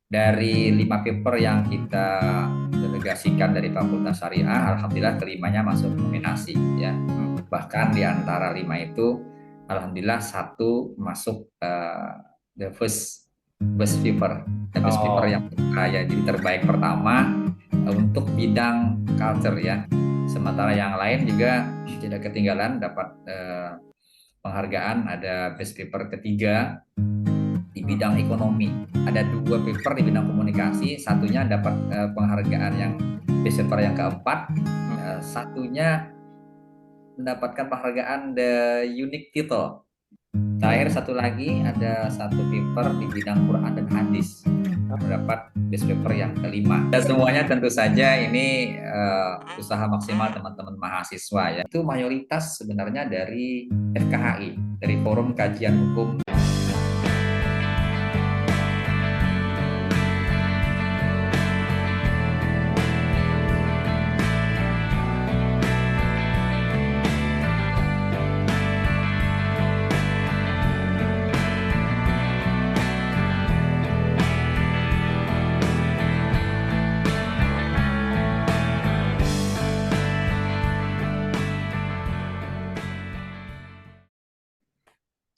Dari 5 paper yang kita delegasikan dari Fakultas Syariah, alhamdulillah kelimanya masuk nominasi ya. Bahkan di antara 5 itu, alhamdulillah satu masuk the best paper, the best paper Oh, yang ya jadi terbaik pertama untuk bidang culture ya. Sementara yang lain juga tidak ketinggalan dapat penghargaan, ada best paper ketiga di bidang ekonomi. Ada 2 paper di bidang komunikasi, satunya dapat penghargaan yang best paper yang keempat, satunya mendapatkan penghargaan the unique title. Terakhir satu lagi ada satu paper di bidang Quran dan hadis mendapat best paper yang kelima. Dan semuanya tentu saja ini usaha maksimal teman-teman mahasiswa ya. Itu mayoritas sebenarnya dari FKHI, dari Forum Kajian Hukum.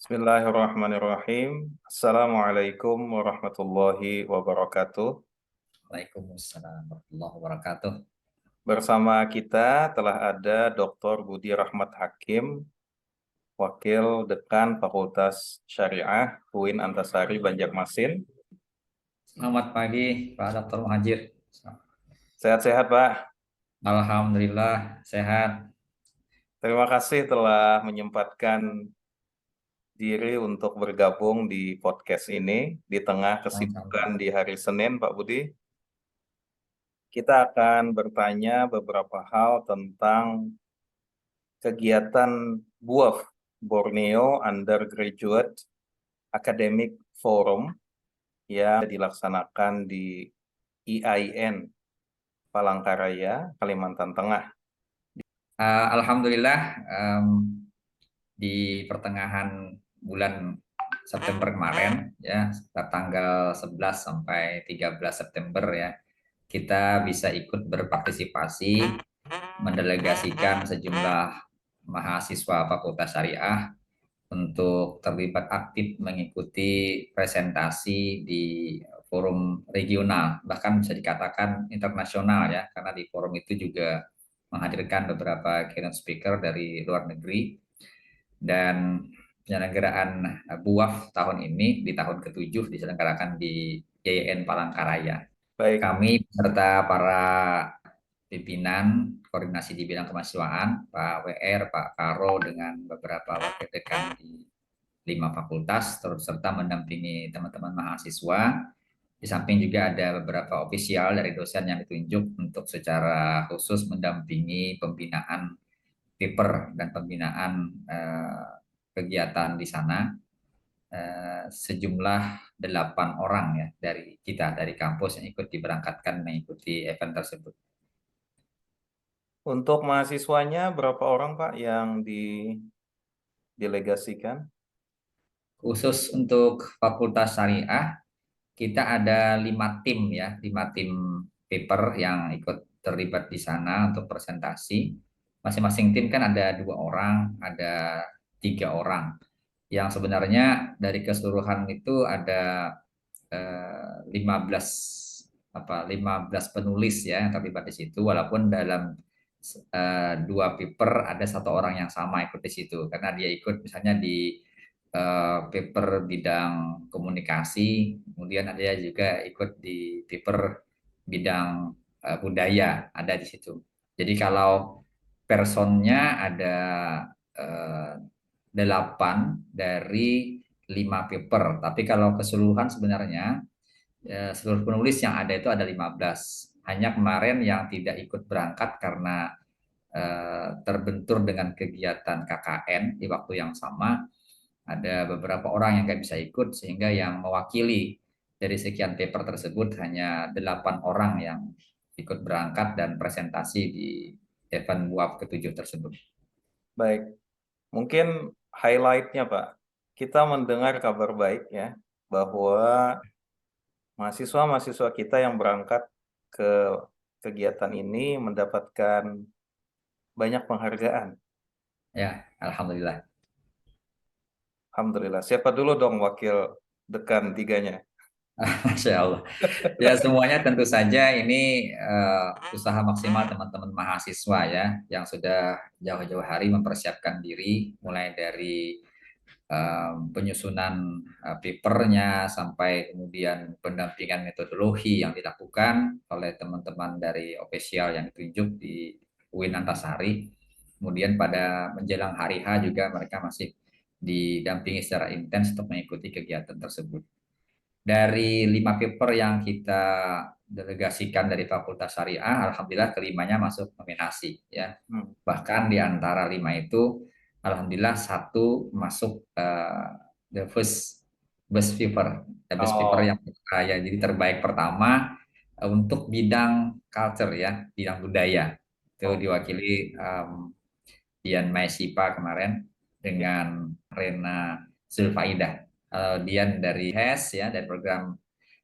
Bismillahirrahmanirrahim. Assalamualaikum warahmatullahi wabarakatuh. Waalaikumsalam warahmatullahi wabarakatuh. Bersama kita telah ada Dr. Budi Rahmat Hakim, Wakil Dekan Fakultas Syariah UIN Antasari Banjarmasin. Selamat pagi Pak Dr. Muhajir. Sehat-sehat, Pak. Alhamdulillah sehat. Terima kasih telah menyempatkan diri untuk bergabung di podcast ini di tengah Sama-sama. kesibukan di hari Senin, Pak Budi. Kita akan bertanya beberapa hal tentang kegiatan BUAF, Borneo Undergraduate Academic Forum, yang dilaksanakan di IAIN Palangkaraya, Kalimantan Tengah. Alhamdulillah di pertengahan bulan September kemarin ya, tanggal 11 sampai 13 September ya, kita bisa ikut berpartisipasi mendelegasikan sejumlah mahasiswa Fakultas Syariah untuk terlibat aktif mengikuti presentasi di forum regional, bahkan bisa dikatakan internasional ya, karena di forum itu juga menghadirkan beberapa keynote speaker dari luar negeri. Dan penyelenggaraan BUAF tahun ini di tahun ke-7 diselenggarakan di YIN Palangkaraya. Baik, Kami beserta para pimpinan koordinasi di bidang kemahasiswaan, Pak WR, Pak Karo, dengan beberapa wakil dekan di 5 fakultas, terus serta mendampingi teman-teman mahasiswa. Di samping juga ada beberapa ofisial dari dosen yang ditunjuk untuk secara khusus mendampingi pembinaan paper dan pembinaan kegiatan di sana. Sejumlah 8 orang ya dari kita, dari kampus yang ikut diberangkatkan mengikuti event tersebut. untuk mahasiswanya berapa orang, Pak, yang didelegasikan? Khusus untuk Fakultas Syariah, kita ada 5 tim ya, 5 tim paper yang ikut terlibat di sana untuk presentasi. Masing-masing tim kan ada 2 orang, ada 3 orang. Yang sebenarnya dari keseluruhan itu ada 15 penulis ya yang terlibat di situ, walaupun dalam 2 paper ada 1 orang yang sama ikut di situ, karena dia ikut misalnya di paper bidang komunikasi, kemudian ada juga ikut di paper bidang budaya ada di situ. Jadi kalau personnya ada eh, 8 dari 5 paper, tapi kalau keseluruhan sebenarnya seluruh penulis yang ada itu ada 15. Hanya kemarin yang tidak ikut berangkat karena terbentur dengan kegiatan KKN di waktu yang sama, ada beberapa orang yang nggak bisa ikut, sehingga yang mewakili dari sekian paper tersebut hanya 8 orang yang ikut berangkat dan presentasi di event BUAP ke-7 tersebut. Baik, mungkin highlight-nya, Pak. Kita mendengar kabar baik ya, bahwa mahasiswa-mahasiswa kita yang berangkat ke kegiatan ini mendapatkan banyak penghargaan. Ya, alhamdulillah. Alhamdulillah. Siapa dulu dong wakil dekan tiganya? Masya Allah. Ya, semuanya tentu saja ini usaha maksimal teman-teman mahasiswa ya, yang sudah jauh-jauh hari mempersiapkan diri, mulai dari penyusunan papernya sampai kemudian pendampingan metodologi yang dilakukan oleh teman-teman dari official yang ditunjuk di UIN Antasari. Kemudian pada menjelang hari H juga mereka masih didampingi secara intens untuk mengikuti kegiatan tersebut. Dari 5 paper yang kita delegasikan dari Fakultas Syariah, alhamdulillah kelimanya masuk nominasi ya. Bahkan di antara 5 itu, alhamdulillah satu masuk the first best paper, best paper yang ya, jadi terbaik pertama untuk bidang culture ya, bidang budaya. Itu diwakili Dian Maisipa kemarin dengan Rena Zulfaidah. Dian dari HES ya, dari program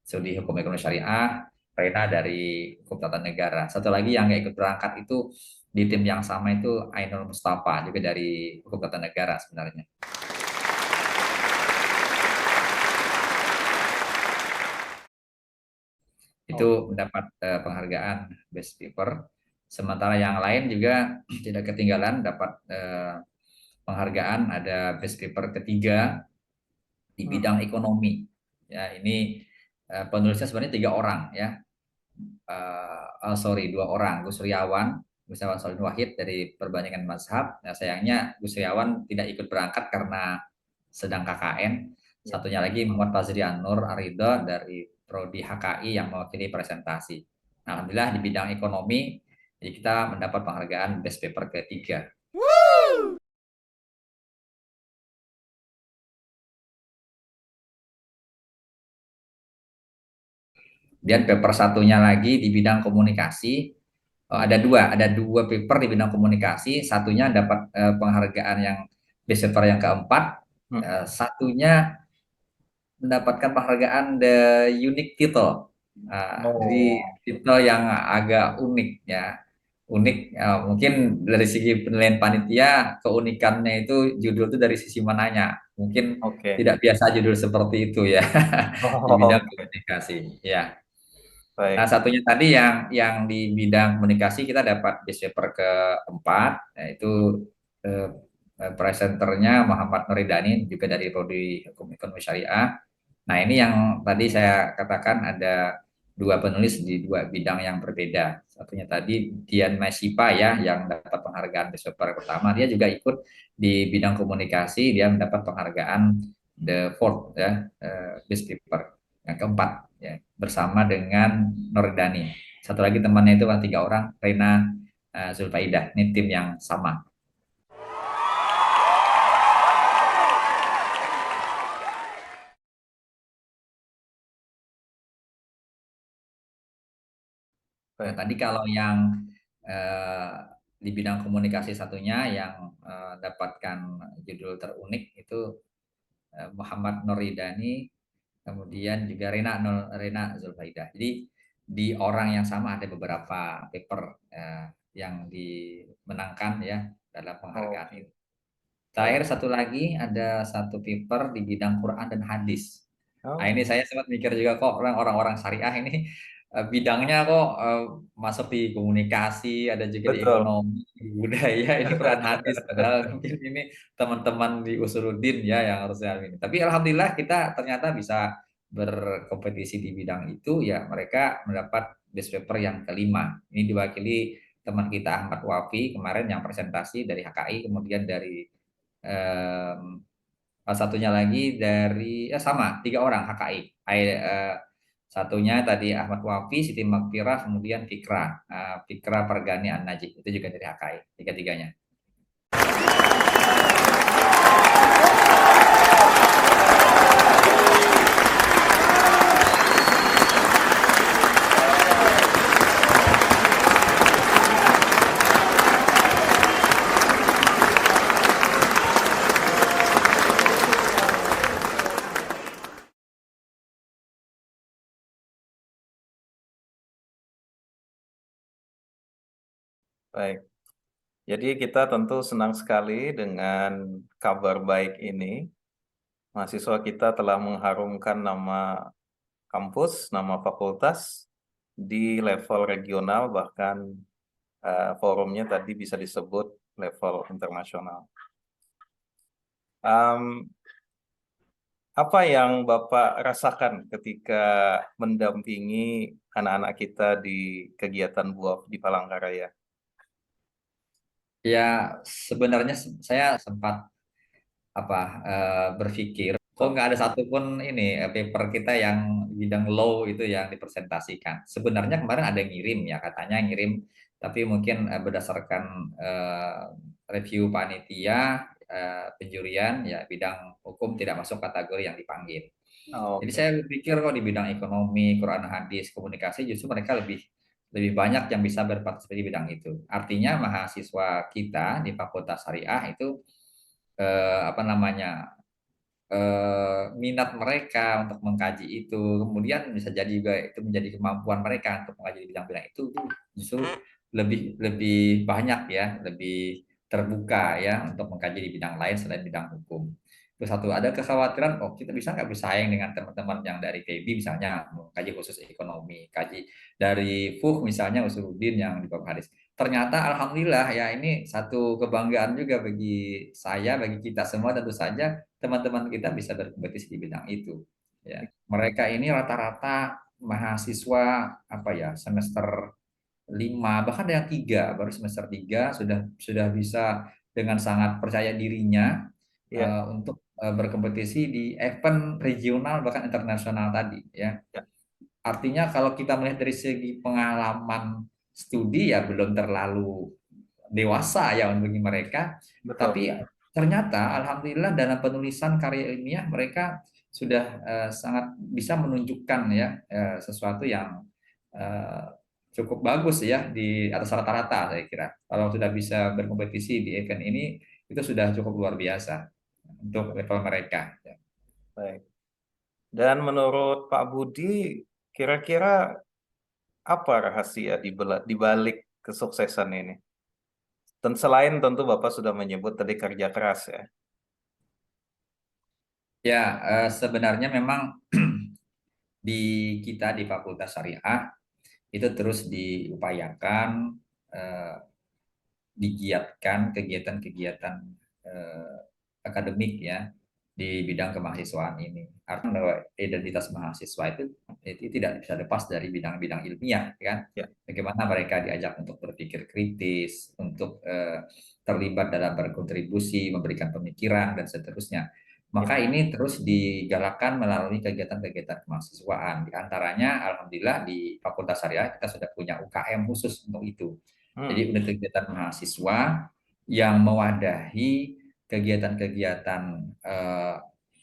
studi hukum ekonomi syariah, Rena dari hukum tata negara. Satu lagi yang nggak ikut berangkat itu di tim yang sama itu Ainul Mustafa juga dari hukum tata negara sebenarnya. Itu mendapat penghargaan best paper. Sementara yang lain juga tidak ketinggalan dapat penghargaan, ada best paper ketiga di bidang ekonomi. Ya, ini penulisnya sebenarnya 3 orang ya. Sorry, 2 orang, Gus Riawan Solihin Wahid dari Perbandingan Mazhab. Nah, sayangnya Gus Riawan tidak ikut berangkat karena sedang KKN. Satunya lagi Muhammad Fazri Anur Arido dari Prodi HKI yang mewakili presentasi. Nah, alhamdulillah di bidang ekonomi jadi kita mendapat penghargaan best paper ketiga. Dan paper satunya lagi di bidang komunikasi. Ada dua paper di bidang komunikasi. Satunya dapat penghargaan yang best paper yang keempat. Satunya mendapatkan penghargaan the unique title. Jadi titel yang agak unik ya. Unik mungkin dari segi penilaian panitia, keunikannya itu judul itu dari sisi mananya. Mungkin tidak biasa judul seperti itu ya di bidang komunikasi ya. Nah, satunya tadi yang di bidang komunikasi kita dapat best paper keempat, yaitu presenternya Muhammad Nuridani juga dari Prodi Hukum Ekonomi Syariah. Nah, ini yang tadi saya katakan ada 2 penulis di 2 bidang yang berbeda. Satunya tadi Dian Masipa ya, yang dapat penghargaan best paper pertama. Dia juga ikut di bidang komunikasi, dia mendapat penghargaan the fourth ya, best paper yang keempat ya, bersama dengan Nuridani. Satu lagi temannya itu 3 orang, Rena Zulfaidah. Ini tim yang sama. Nah, tadi kalau yang di bidang komunikasi satunya yang dapatkan judul terunik itu Muhammad Nuridani, kemudian juga Rena Zulfaidah. Jadi di orang yang sama ada beberapa paper yang dimenangkan ya dalam penghargaan itu. Terakhir satu lagi ada satu paper di bidang Quran dan hadis. Nah, ini saya sempat mikir juga kok orang-orang syariah ini bidangnya kok masuk di komunikasi, ada juga di ekonomi, di budaya, ini Quran hadis. Padahal mungkin ini teman-teman di Usuluddin ya yang harusnya ini. Tapi alhamdulillah kita ternyata bisa berkompetisi di bidang itu ya, mereka mendapat best paper yang kelima. Ini diwakili teman kita Ahmad Wafi kemarin yang presentasi dari HKI, kemudian dari satunya lagi dari sama 3 orang HKI. Satunya tadi Ahmad Wafi, Siti Makfirah, kemudian Fikra Pargani An-Najib, itu juga dari HKI, tiga-tiganya. Baik. Jadi kita tentu senang sekali dengan kabar baik ini. Mahasiswa kita telah mengharumkan nama kampus, nama fakultas di level regional, bahkan forumnya tadi bisa disebut level internasional. Em, Apa yang Bapak rasakan ketika mendampingi anak-anak kita di kegiatan BUAF di Palangkaraya? Ya, sebenarnya saya sempat berpikir kok nggak ada satupun ini paper kita yang bidang law itu yang dipresentasikan. Sebenarnya kemarin ada yang ngirim ya, katanya ngirim, tapi mungkin berdasarkan eh, review panitia penjurian ya bidang hukum tidak masuk kategori yang dipanggil. Oh, Jadi oke. saya berpikir kok di bidang ekonomi, Quran hadis, komunikasi justru mereka lebih lebih banyak yang bisa berpartisipasi di bidang itu. Artinya mahasiswa kita di Fakultas Syariah itu minat mereka untuk mengkaji itu, kemudian bisa jadi juga itu menjadi kemampuan mereka untuk mengkaji di bidang-bidang itu justru lebih lebih banyak ya, lebih terbuka ya untuk mengkaji di bidang lain selain bidang hukum. Terus satu ada kekhawatiran, oh kita bisa nggak bersaing dengan teman-teman yang dari KB misalnya, kaji khusus ekonomi, kaji dari FUH misalnya Usuluddin yang di bab hadis. Ternyata alhamdulillah ya ini satu kebanggaan juga bagi saya, bagi kita semua tentu saja teman-teman kita bisa berkompetisi di bidang itu. Ya, mereka ini rata-rata mahasiswa apa ya semester 5 bahkan ada yang 3 baru semester 3 sudah bisa dengan sangat percaya dirinya Iya, untuk berkompetisi di event regional bahkan internasional tadi ya. ya, Artinya kalau kita melihat dari segi pengalaman studi ya belum terlalu dewasa ya bagi mereka, betul. tapi ternyata alhamdulillah dalam penulisan karya ilmiah mereka sudah sangat bisa menunjukkan ya sesuatu yang eh, cukup bagus ya di atas rata-rata saya kira. Kalau sudah bisa berkompetisi di event ini itu sudah cukup luar biasa untuk level mereka. Ya. Baik. Dan menurut Pak Budi, kira-kira apa rahasia di balik kesuksesan ini? Dan selain tentu Bapak sudah menyebut tadi kerja keras ya. Ya, sebenarnya memang di kita di Fakultas Syariah itu terus diupayakan eh, digiatkan kegiatan-kegiatan eh, akademik ya di bidang kemahasiswaan ini. Artinya bahwa identitas mahasiswa itu tidak bisa lepas dari bidang-bidang ilmiah, kan? Ya. Bagaimana mereka diajak untuk berpikir kritis, untuk terlibat dalam berkontribusi, memberikan pemikiran dan seterusnya. Ya. Maka ini terus digalakkan melalui kegiatan-kegiatan kemahasiswaan. Di antaranya, alhamdulillah di Fakultas Syariah kita sudah punya UKM khusus untuk itu. Jadi Hmm. unit kegiatan mahasiswa yang mewadahi kegiatan-kegiatan eh,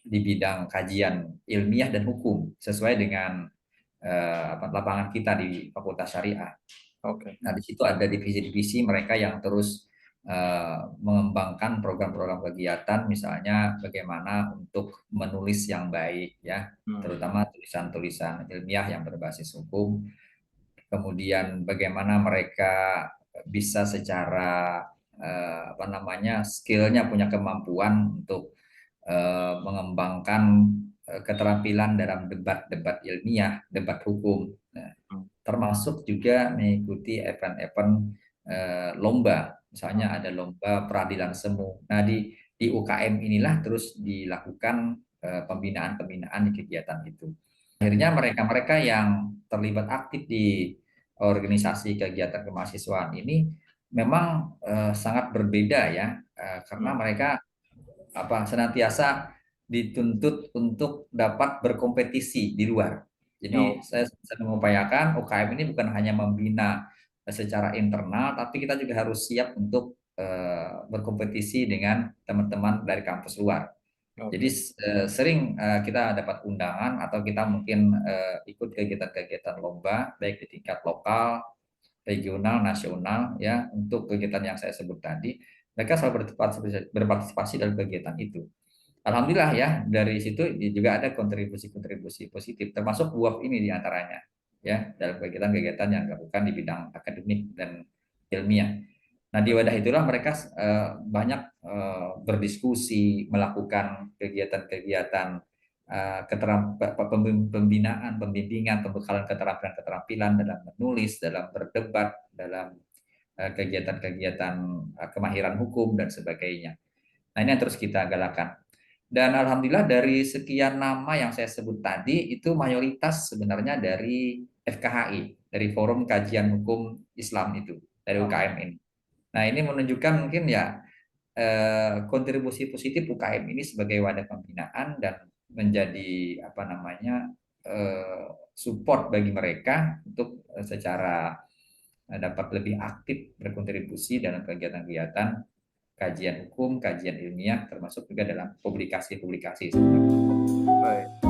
di bidang kajian ilmiah dan hukum sesuai dengan lapangan kita di Fakultas Syariah. Oke. Nah, di situ ada divisi-divisi mereka yang terus mengembangkan program-program kegiatan, misalnya bagaimana untuk menulis yang baik, ya, Hmm. terutama tulisan-tulisan ilmiah yang berbasis hukum. Kemudian bagaimana mereka bisa secara skillnya punya kemampuan untuk mengembangkan keterampilan dalam debat-debat ilmiah, debat hukum. Nah, Hmm. termasuk juga mengikuti event-event lomba, Hmm. misalnya ada lomba peradilan semu. Nah, di UKM inilah terus dilakukan pembinaan-pembinaan di kegiatan itu. Akhirnya mereka-mereka yang terlibat aktif di organisasi kegiatan kemahasiswaan ini memang sangat berbeda ya, karena Hmm. mereka senantiasa dituntut untuk dapat berkompetisi di luar. Jadi Oh, saya mengupayakan UKM ini bukan hanya membina secara internal, tapi kita juga harus siap untuk berkompetisi dengan teman-teman dari kampus luar. Jadi oke. sering kita dapat undangan atau kita mungkin ikut kegiatan-kegiatan lomba baik di tingkat lokal, regional, nasional ya untuk kegiatan yang saya sebut tadi. Mereka selalu berpartisipasi dalam kegiatan itu. Alhamdulillah ya dari situ juga ada kontribusi-kontribusi positif termasuk WAF ini diantaranya ya dalam kegiatan-kegiatan yang dilakukan di bidang akademik dan ilmiah. Nah, di wadah itulah mereka banyak berdiskusi, melakukan kegiatan-kegiatan pembinaan, pembimbingan, pembekalan keterampilan-keterampilan dalam menulis, dalam berdebat, dalam kegiatan-kegiatan kemahiran hukum dan sebagainya. Nah, ini yang terus kita galakan. Dan alhamdulillah dari sekian nama yang saya sebut tadi itu mayoritas sebenarnya dari FKHI, dari Forum Kajian Hukum Islam itu, dari Oh, UKM ini. Nah, ini menunjukkan mungkin ya kontribusi positif UKM ini sebagai wadah pembinaan dan menjadi apa namanya support bagi mereka untuk secara dapat lebih aktif berkontribusi dalam kegiatan-kegiatan kajian hukum, kajian ilmiah, termasuk juga dalam publikasi-publikasi sebenarnya. baik.